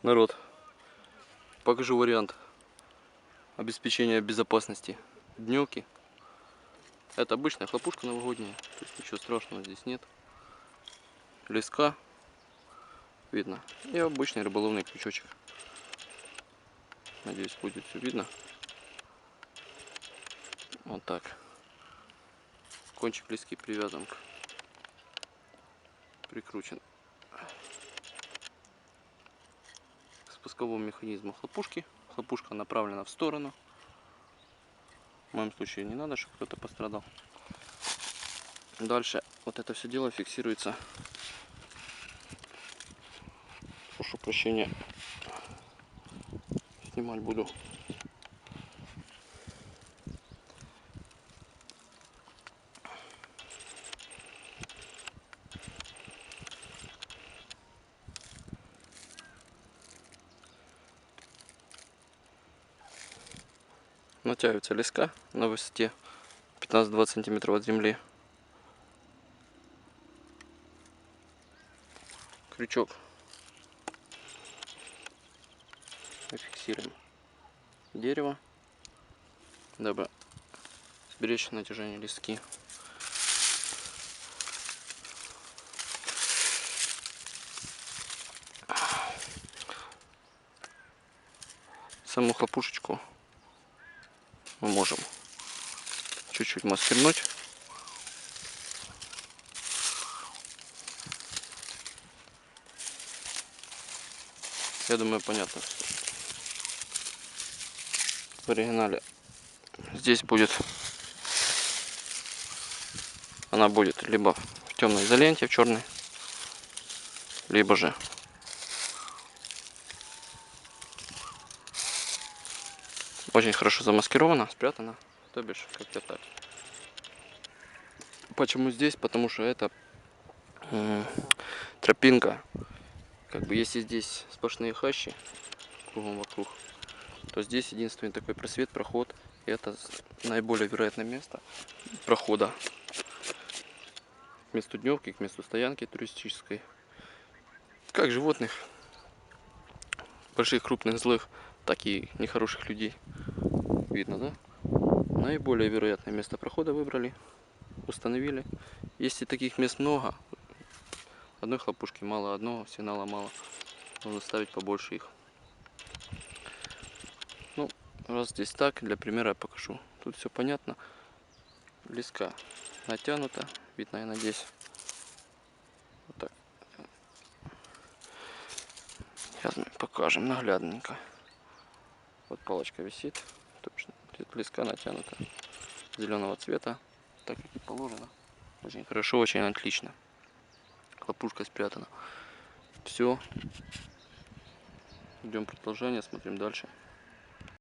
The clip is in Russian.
Народ, покажу вариант обеспечения безопасности дневки. Это обычная хлопушка новогодняя, то есть ничего страшного здесь нет. Леска видно и обычный рыболовный крючочек. Надеюсь, будет все видно. Вот так. Кончик лески привязан, прикручен к спусковому механизму хлопушки. Хлопушка направлена в сторону. В моем случае не надо, чтобы кто-то пострадал. Дальше вот это все дело фиксируется. Прошу прощения, снимать буду. Натягивается леска на высоте 15-20 сантиметров от земли. Крючок фиксируем дерево, дабы сберечь натяжение лески. Саму хлопушечку мы можем чуть-чуть маскировать. Я думаю, понятно. В оригинале здесь будет, она будет либо в темной изоленте, в черной, либо же очень хорошо замаскирована, спрятана, то бишь как-то так. Почему здесь? Потому что это тропинка. Как бы если здесь сплошные хащи кругом вокруг, то здесь единственный такой просвет, проход. И это наиболее вероятное место прохода к месту дневки, к месту стоянки туристической. Как животных, больших, крупных, злых, так и нехороших людей. Видно, да? Наиболее вероятное место прохода выбрали, установили. Если таких мест много, одной хлопушки мало, одного сигнала мало, нужно ставить побольше их. Ну, раз здесь так, для примера я покажу. Тут все понятно. Леска натянута, видно, я надеюсь. Вот так. Сейчас мы покажем наглядненько. Вот палочка висит, точно. Леска натянута, зеленого цвета, так как и положено. Очень хорошо, очень отлично. Хлопушка спрятана. Все. Ждем продолжения, смотрим дальше.